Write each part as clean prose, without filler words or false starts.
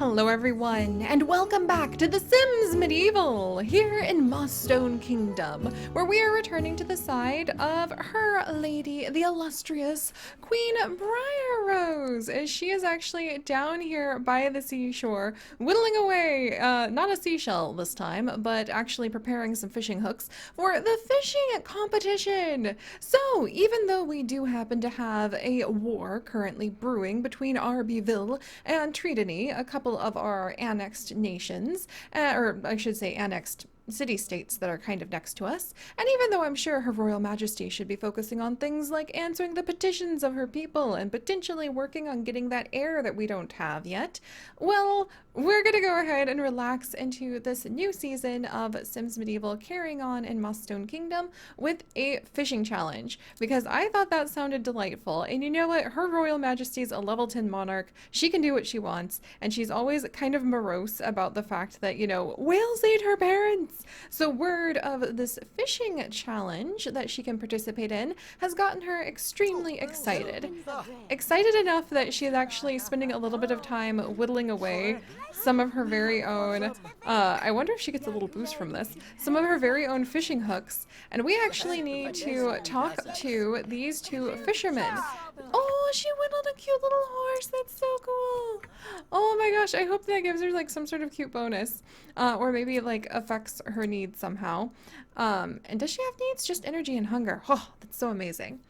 Hello everyone, and welcome back to The Sims Medieval, here in Mossstone Kingdom, where we are returning to the side of her lady, the illustrious Queen Briarrose, as she is actually down here by the seashore, whittling away, not a seashell this time, but actually preparing some fishing hooks for the fishing competition. So, even though we do happen to have a war currently brewing between Arbyville and Tridony, a couple of our annexed nations, or I should say annexed city-states that are kind of next to us, and even though I'm sure Her Royal Majesty should be focusing on things like answering the petitions of her people and potentially working on getting that heir that we don't have yet, well, we're gonna go ahead and relax into this new season of Sims Medieval, carrying on in Mossstone Kingdom with a fishing challenge, because I thought that sounded delightful. And you know what? Her Royal Majesty's a level 10 monarch. She can do what she wants, and she's always kind of morose about the fact that, you know, whales ate her parents. So word of this fishing challenge that she can participate in has gotten her extremely excited. Excited enough that she is actually spending a little bit of time whittling away some of her very own, I wonder if she gets a little boost from this, some of her very own fishing hooks. And we actually need to talk to these two fishermen. Oh, she whittled a cute little horse. That's so cool. Oh my gosh, I hope that gives her like some sort of cute bonus. Or maybe it like affects her needs somehow. And does she have needs? Just energy and hunger. Oh, that's so amazing.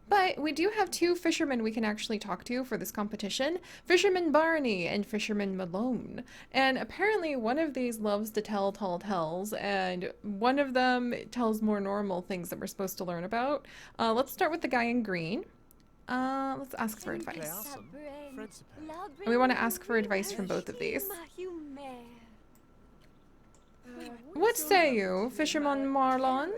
But we do have two fishermen we can actually talk to for this competition, Fisherman Barney and Fisherman Malone. And apparently one of these loves to tell tall tales, and one of them tells more normal things that we're supposed to learn about. Let's start with the guy in green. Let's ask for advice. And we want to ask for advice from both of these. What say you, Fisherman Marlon?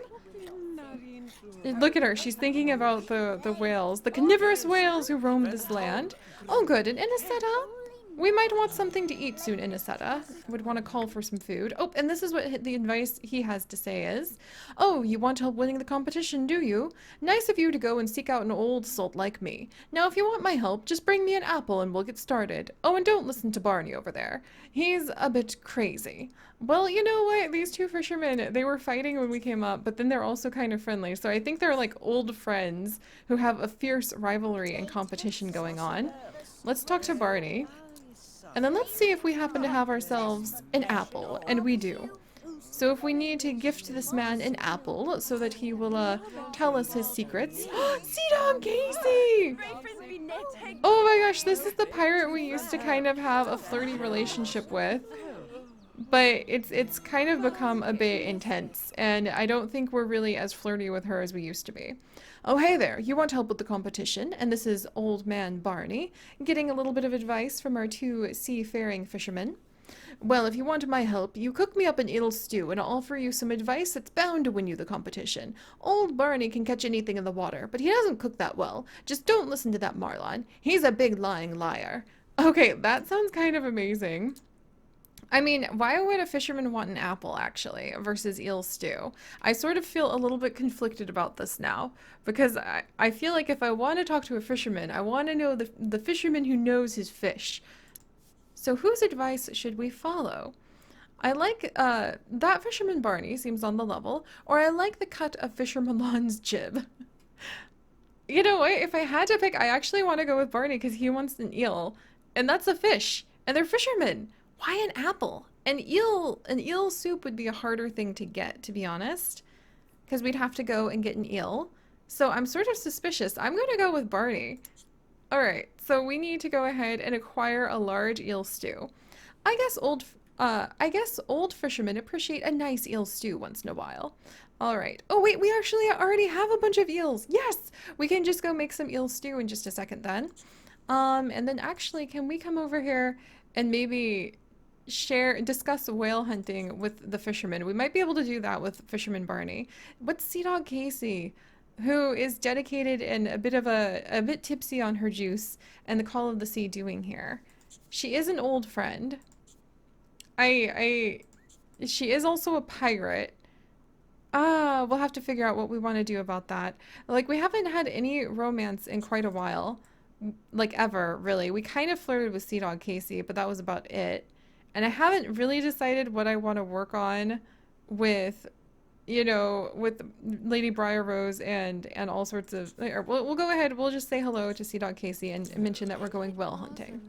Look at her, she's thinking about the whales, the carnivorous whales who roam this land. Oh good, and Inisetta? We might want something to eat soon, Inisetta. Would want to call for some food. Oh, and this is what the advice he has to say is, oh, you want help winning the competition, do you? Nice of you to go and seek out an old salt like me. Now, if you want my help, just bring me an apple and we'll get started. Oh, and don't listen to Barney over there. He's a bit crazy. Well, you know what? These two fishermen, they were fighting when we came up, but then they're also kind of friendly. So I think they're like old friends who have a fierce rivalry and competition going on. Let's talk to Barney. And then let's see if we happen to have ourselves an apple, and we do. So if we need to gift this man an apple so that he will tell us his secrets. Sea Dog Casey! Oh my gosh, this is the pirate we used to kind of have a flirty relationship with. But it's kind of become a bit intense, and I don't think we're really as flirty with her as we used to be. Oh, hey there, you want help with the competition, and this is Old Man Barney, getting a little bit of advice from our two seafaring fishermen. Well, if you want my help, you cook me up an eel stew, and I'll offer you some advice that's bound to win you the competition. Old Barney can catch anything in the water, but he doesn't cook that well. Just don't listen to that Marlon. He's a big lying liar. Okay, that sounds kind of amazing. I mean, why would a fisherman want an apple, actually, versus eel stew? I sort of feel a little bit conflicted about this now, because I feel like if I want to talk to a fisherman, I want to know the fisherman who knows his fish. So whose advice should we follow? I like, that Fisherman Barney seems on the level, or I like the cut of Fisherman Lon's jib. You know what, if I had to pick, I actually want to go with Barney because he wants an eel, and that's a fish, and they're fishermen. Why an apple? An eel soup would be a harder thing to get, to be honest, because we'd have to go and get an eel. So I'm sort of suspicious. I'm going to go with Barney. All right, so we need to go ahead and acquire a large eel stew. I guess old fishermen appreciate a nice eel stew once in a while. All right. Oh wait, we actually already have a bunch of eels. Yes, we can just go make some eel stew in just a second then. And then actually, can we come over here and maybe discuss whale hunting with the fishermen? We might be able to do that with Fisherman Barney. What's Sea Dog Casey, who is dedicated and a bit tipsy on her juice and the call of the sea, doing here? She is an old friend. She is also a pirate. We'll have to figure out what we want to do about that. Like, we haven't had any romance in quite a while. Like, ever, really. We kind of flirted with Sea Dog Casey, but that was about it. And I haven't really decided what I want to work on with, with Lady Briar Rose and all sorts of. Or we'll go ahead. We'll just say hello to Sea Dog Casey and mention that we're going whale hunting.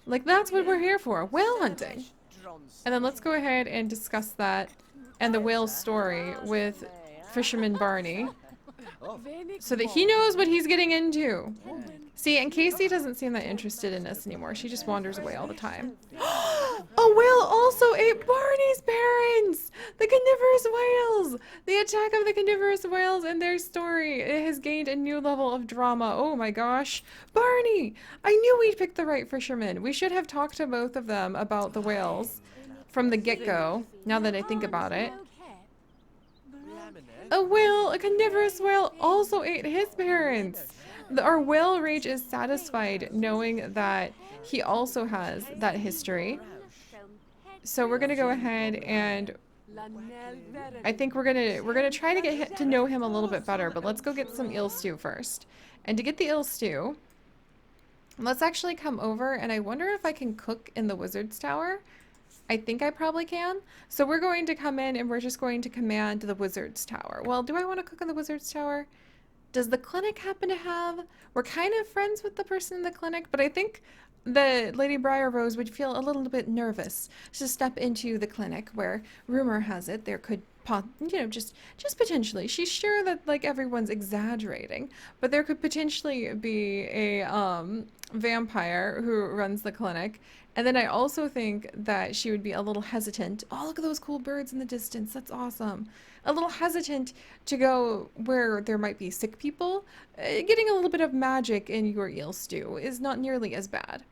Like that's what we're here for, whale hunting. And then let's go ahead and discuss that and the whale's story with Fisherman Barney, so that he knows what he's getting into. See, and Casey doesn't seem that interested in us anymore. She just wanders away all the time. A whale also ate Barney's parents! The carnivorous whales! The attack of the carnivorous whales and their story. It has gained a new level of drama. Oh my gosh. Barney! I knew we'd picked the right fisherman. We should have talked to both of them about the whales from the get-go, now that I think about it. A carnivorous whale also ate his parents. Our whale rage is satisfied knowing that he also has that history. So we're gonna go ahead and I think we're gonna try to get to know him a little bit better, but let's go get some eel stew first. And to get the eel stew, let's actually come over, and I wonder if I can cook in the wizard's tower. I think I probably can. So we're going to come in and we're just going to command the wizard's tower. Well, do I want to cook in the wizard's tower? Does the clinic happen to have? We're kind of friends with the person in the clinic, but I think the Lady Briar Rose would feel a little bit nervous to step into the clinic where rumor has it there could just potentially. She's sure that like everyone's exaggerating, but there could potentially be a vampire who runs the clinic. And then I also think that she would be a little hesitant. Oh, look at those cool birds in the distance. That's awesome. A little hesitant to go where there might be sick people. Getting a little bit of magic in your eel stew is not nearly as bad.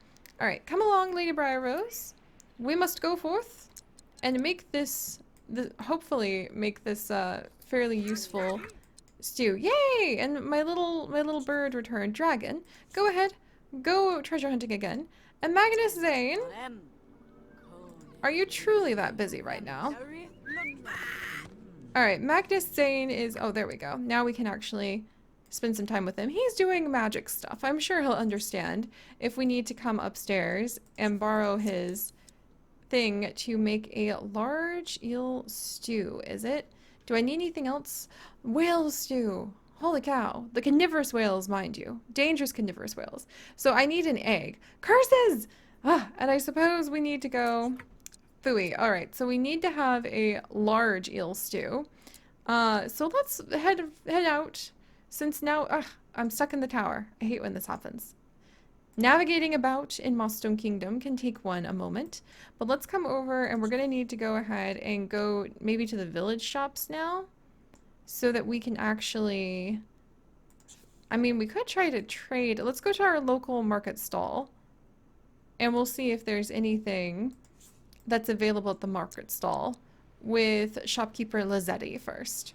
All right, come along, Lady Briar Rose. We must go forth and make this, hopefully make this fairly useful stew. Yay! And my little bird returned. Dragon, go ahead. Go treasure hunting again. And Magnus Zane, are you truly that busy right now? Alright, Magnus Zane is... Oh, there we go. Now we can actually spend some time with him. He's doing magic stuff. I'm sure he'll understand if we need to come upstairs and borrow his thing to make a large eel stew, is it? Do I need anything else? Whale stew. Holy cow. The carnivorous whales, mind you. Dangerous carnivorous whales. So I need an egg. Curses! And I suppose we need to go... Phooey. Alright, so we need to have a large eel stew. So let's head out. Since now... I'm stuck in the tower. I hate when this happens. Navigating about in Mossstone Kingdom can take one a moment. But let's come over and we're going to need to go ahead and go maybe to the village shops now. So that we can actually, I mean, we could try to trade. Let's go to our local market stall and we'll see if there's anything that's available at the market stall with shopkeeper Lazzetti first.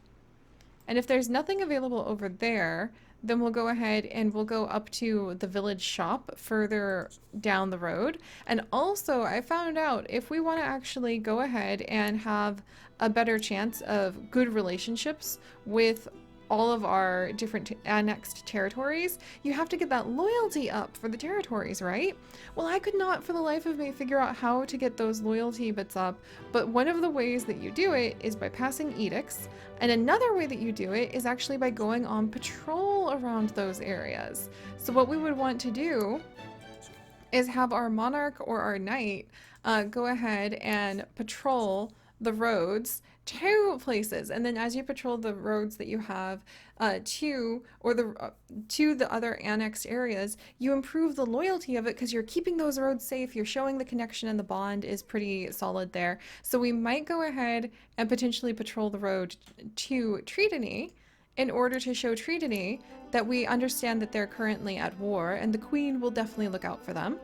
And if there's nothing available over there, then we'll go ahead and we'll go up to the village shop further down the road. And also, I found out if we want to actually go ahead and have a better chance of good relationships with all of our different annexed territories, you have to get that loyalty up for the territories, right? Well, I could not for the life of me figure out how to get those loyalty bits up, but one of the ways that you do it is by passing edicts, and another way that you do it is actually by going on patrol around those areas. So what we would want to do is have our monarch or our knight go ahead and patrol the roads to places, and then as you patrol the roads that you have to the other annexed areas, you improve the loyalty of it because you're keeping those roads safe, you're showing the connection, and the bond is pretty solid there. So we might go ahead and potentially patrol the road to Tridony in order to show Tridony that we understand that they're currently at war, and the Queen will definitely look out for them.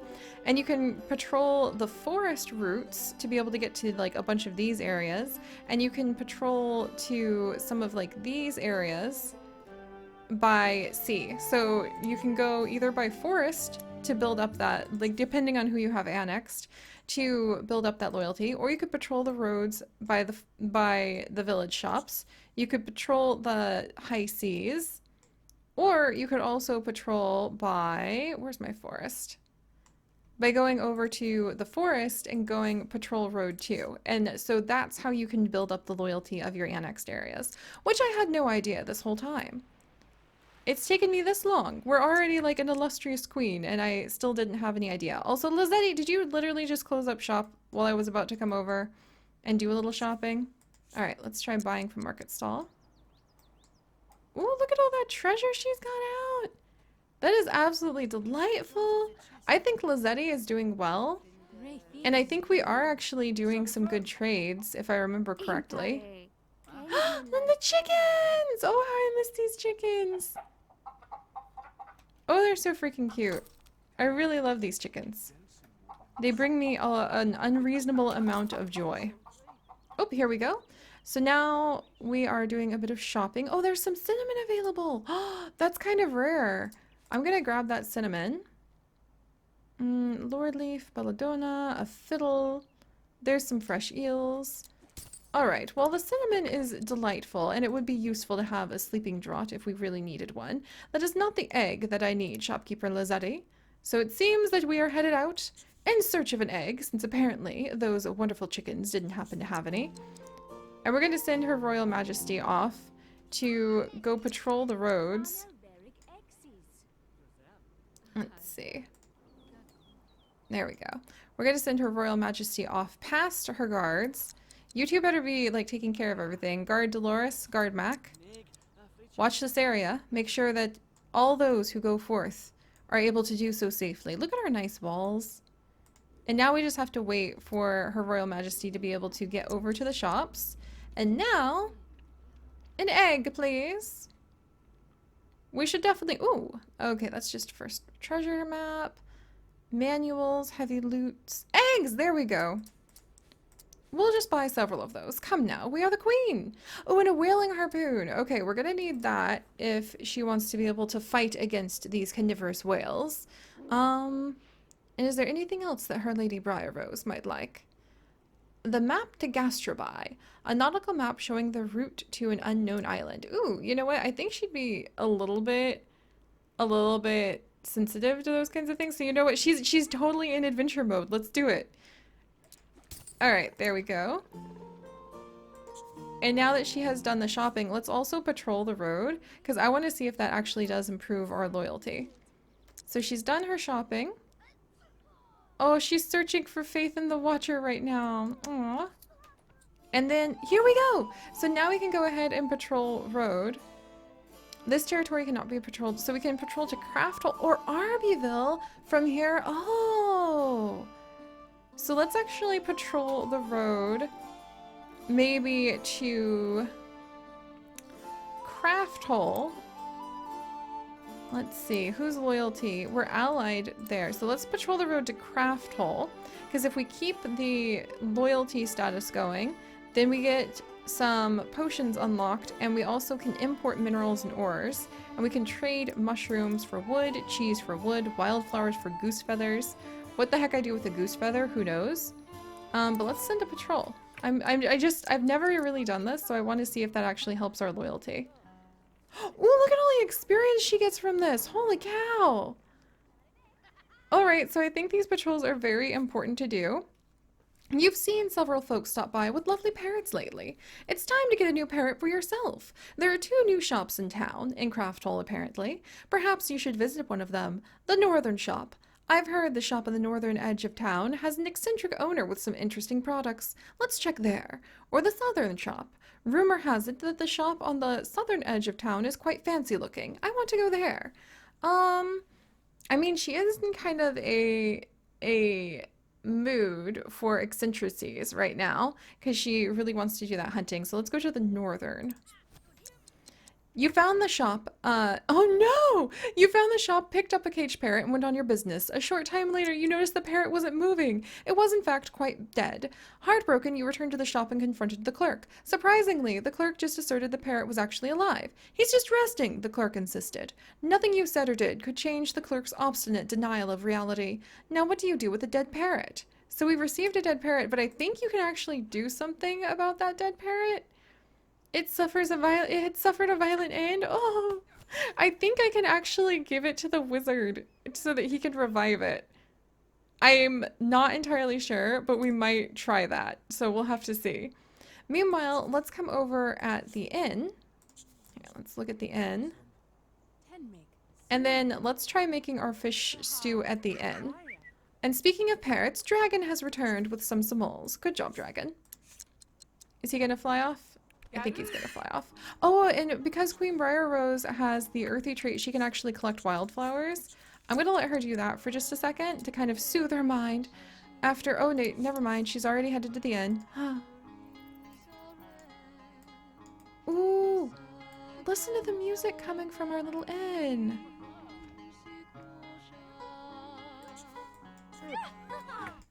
And you can patrol the forest routes to be able to get to like a bunch of these areas, and you can patrol to some of like these areas by sea. So you can go either by forest to build up that, like depending on who you have annexed, to build up that loyalty, or you could patrol the roads by the village shops. You could patrol the high seas, or you could also patrol by, where's my forest? by going over to the forest and going patrol road 2. And so that's how you can build up the loyalty of your annexed areas, which I had no idea this whole time. It's taken me this long. We're already like an illustrious queen, and I still didn't have any idea. Also, Lizetti, did you literally just close up shop while I was about to come over and do a little shopping? All right, let's try buying from Market Stall. Ooh, look at all that treasure she's got out. That is absolutely delightful. I think Lizetti is doing well. And I think we are actually doing some good trades, if I remember correctly. And the chickens! Oh, how I miss these chickens. Oh, they're so freaking cute. I really love these chickens. They bring me an unreasonable amount of joy. Oh, here we go. So now we are doing a bit of shopping. Oh, there's some cinnamon available. That's kind of rare. I'm gonna grab that cinnamon. Lord leaf, belladonna, a fiddle. There's some fresh eels. Alright, well the cinnamon is delightful, and it would be useful to have a sleeping draught if we really needed one. That is not the egg that I need, shopkeeper Lizetti. So it seems that we are headed out in search of an egg, since apparently those wonderful chickens didn't happen to have any. And we're going to send Her Royal Majesty off to go patrol the roads. Let's see. There we go. We're going to send Her Royal Majesty off past her guards. You two better be, like, taking care of everything. Guard Dolores, guard Mac. Watch this area. Make sure that all those who go forth are able to do so safely. Look at our nice walls. And now we just have to wait for Her Royal Majesty to be able to get over to the shops. And now, an egg, please. We should definitely... Ooh, okay, that's just first treasure map. Manuals, heavy loots. Eggs! There we go. We'll just buy several of those. Come now, we are the queen. Oh, and a whaling harpoon. Okay, we're gonna need that if she wants to be able to fight against these carnivorous whales. And is there anything else that Her Lady Briarrose might like? The map to Gastroby. A nautical map showing the route to an unknown island. Ooh, you know what? I think she'd be a little bit sensitive to those kinds of things. So you know what? She's totally in adventure mode. Let's do it. Alright, there we go. And now that she has done the shopping, let's also patrol the road, because I want to see if that actually does improve our loyalty. So she's done her shopping. Oh, she's searching for Faith in the Watcher right now. Aww. And then, here we go! So now we can go ahead and patrol road. This territory cannot be patrolled, so we can patrol to Crafthole or Arbyville from here. Oh! So let's actually patrol the road, maybe to Crafthole. Let's see, whose loyalty? We're allied there. So let's patrol the road to Crafthole, because if we keep the loyalty status going, then we get some potions unlocked, and we also can import minerals and ores, and we can trade mushrooms for wood, cheese for wood, wildflowers for goose feathers. What the heck I do with a goose feather, who knows? But let's send a patrol. I've never really done this, so I want to see if that actually helps our loyalty. Ooh, look at all the experience she gets from this! Holy cow! Alright, so I think these patrols are very important to do. You've seen several folks stop by with lovely parrots lately. It's time to get a new parrot for yourself. There are 2 new shops in town, in Crafthole apparently. Perhaps you should visit one of them. The Northern Shop. I've heard the shop on the northern edge of town has an eccentric owner with some interesting products. Let's check there. Or the southern shop. Rumor has it that the shop on the southern edge of town is quite fancy looking. I want to go there. I mean, she is in kind of a mood for eccentricities right now, because she really wants to do that hunting. So let's go to the northern. You found the shop, oh no! You found the shop, picked up a caged parrot, and went on your business. A short time later, you noticed the parrot wasn't moving. It was, in fact, quite dead. Heartbroken, you returned to the shop and confronted the clerk. Surprisingly, the clerk just asserted the parrot was actually alive. He's just resting, the clerk insisted. Nothing you said or did could change the clerk's obstinate denial of reality. Now what do you do with a dead parrot? So we received a dead parrot, but I think you can actually do something about that dead parrot. It had suffered a violent end. Oh, I think I can actually give it to the wizard so that he can revive it. I'm not entirely sure, but we might try that. So we'll have to see. Meanwhile, let's come over at the inn. Here, let's look at the inn. And then let's try making our fish stew at the inn. And speaking of parrots, Dragon has returned with some samols. Good job, Dragon. Is he gonna fly off? I think he's gonna fly off. Oh, and because Queen Briarrose has the earthy trait, she can actually collect wildflowers. I'm gonna let her do that for just a second to kind of soothe her mind after, oh no, never mind, she's already headed to the inn. Ooh, listen to the music coming from our little inn.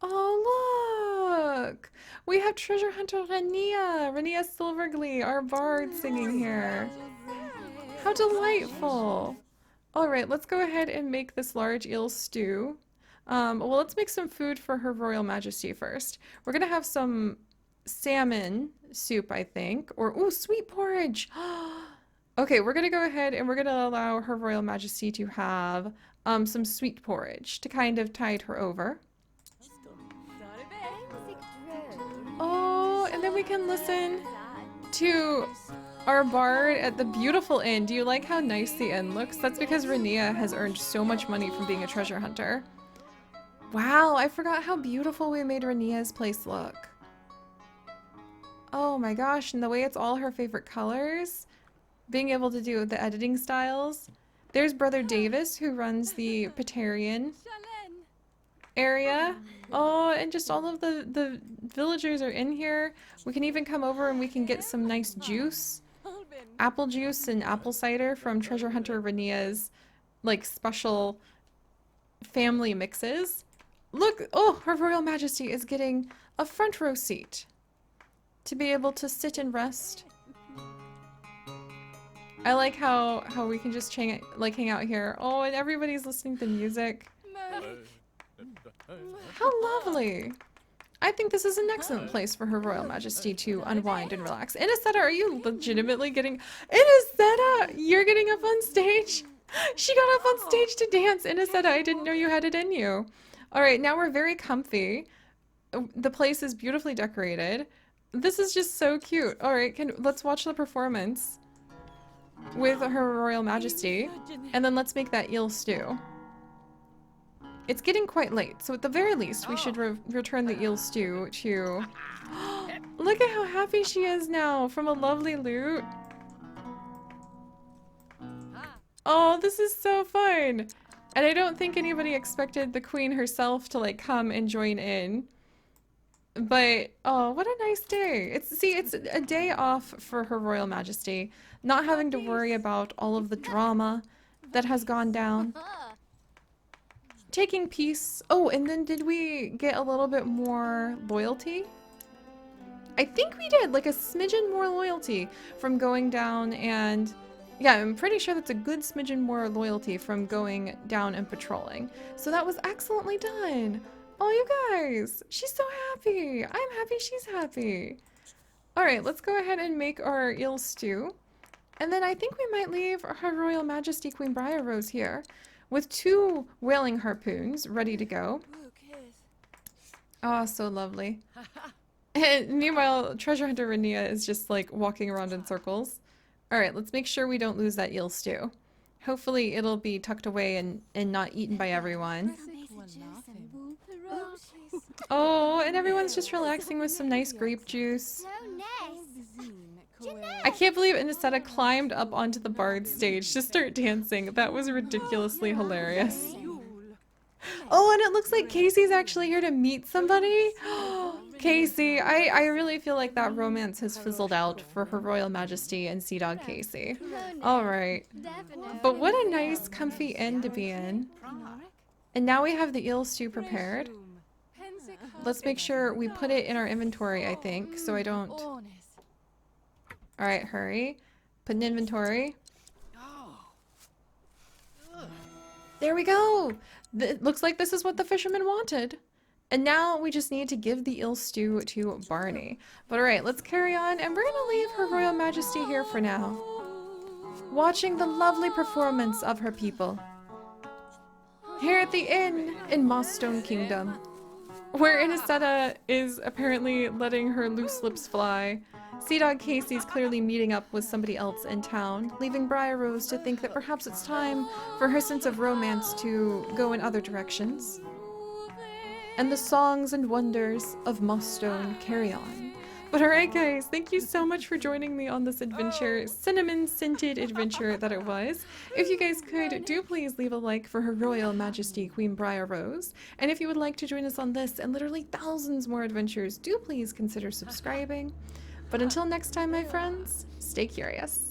Oh, look! We have treasure hunter Rania Silverglee, our bard, singing here. How delightful! Alright, let's go ahead and make this large eel stew. Well, let's make some food for Her Royal Majesty first. We're gonna have some salmon soup, I think. Or, ooh, sweet porridge! Okay, we're gonna go ahead and we're gonna allow Her Royal Majesty to have some sweet porridge to kind of tide her over. Oh, and then we can listen to our bard at the beautiful inn. Do you like how nice the inn looks? That's because Rania has earned so much money from being a treasure hunter. Wow, I forgot how beautiful we made Rania's place look. Oh my gosh, and the way it's all her favorite colors. Being able to do the editing styles. There's Brother Davis, who runs the Patarian area. Oh, and just all of the villagers are in here. We can even come over and we can get some nice juice. Apple juice and apple cider from Treasure Hunter Rania's, like, special family mixes. Look! Oh, Her Royal Majesty is getting a front row seat to be able to sit and rest. I like how we can just hang out here. Oh, and everybody's listening to music. How lovely! I think this is an excellent place for Her Royal Majesty to unwind and relax. Inisetta, are you legitimately getting... Inisetta! You're getting up on stage? She got up on stage to dance! Inisetta, I didn't know you had it in you. Alright, now we're very comfy. The place is beautifully decorated. This is just so cute. Alright, let's watch the performance with Her Royal Majesty. And then let's make that eel stew. It's getting quite late, so at the very least, we should return the eel stew to... Look at how happy she is now from a lovely lute. Oh, this is so fun. And I don't think anybody expected the queen herself to, like, come and join in. But, oh, what a nice day. It's a day off for Her Royal Majesty. Not having to worry about all of the drama that has gone down. Taking peace. Oh, and then did we get a little bit more loyalty? I think we did, like a smidgen more loyalty from going down and... Yeah, I'm pretty sure that's a good smidgen more loyalty from going down and patrolling. So that was excellently done. Oh, you guys. She's so happy. I'm happy she's happy. Alright, let's go ahead and make our eel stew. And then I think we might leave Her Royal Majesty Queen Briarrose here with 2 whaling harpoons ready to go. Oh, so lovely. And meanwhile, Treasure Hunter Rania is just like walking around in circles. Alright, let's make sure we don't lose that eel stew. Hopefully it'll be tucked away and not eaten by everyone. Oh, and everyone's just relaxing with some nice grape juice. I can't believe Inisetta climbed up onto the bard stage to start dancing. That was ridiculously hilarious. Oh, and it looks like Casey's actually here to meet somebody. Casey, I really feel like that romance has fizzled out for Her Royal Majesty and Sea Dog Casey. Alright. But what a nice, comfy inn to be in. And now we have the eel stew prepared. Let's make sure we put it in our inventory, I think, so I don't... Alright, hurry. Put in inventory. There we go! It looks like this is what the fisherman wanted. And now we just need to give the eel stew to Barney. But alright, let's carry on, and we're gonna leave Her Royal Majesty here for now. Watching the lovely performance of her people. Here at the inn in Mossstone Kingdom. where Inesetta is apparently letting her loose lips fly. Sea Dog Casey's clearly meeting up with somebody else in town, leaving Briar Rose to think that perhaps it's time for her sense of romance to go in other directions. And the songs and wonders of Mossstone carry on. But alright guys, thank you so much for joining me on this adventure, cinnamon-scented adventure that it was. If you guys could, do please leave a like for Her Royal Majesty Queen Briar Rose. And if you would like to join us on this and literally thousands more adventures, do please consider subscribing. But until next time, my friends, stay curious.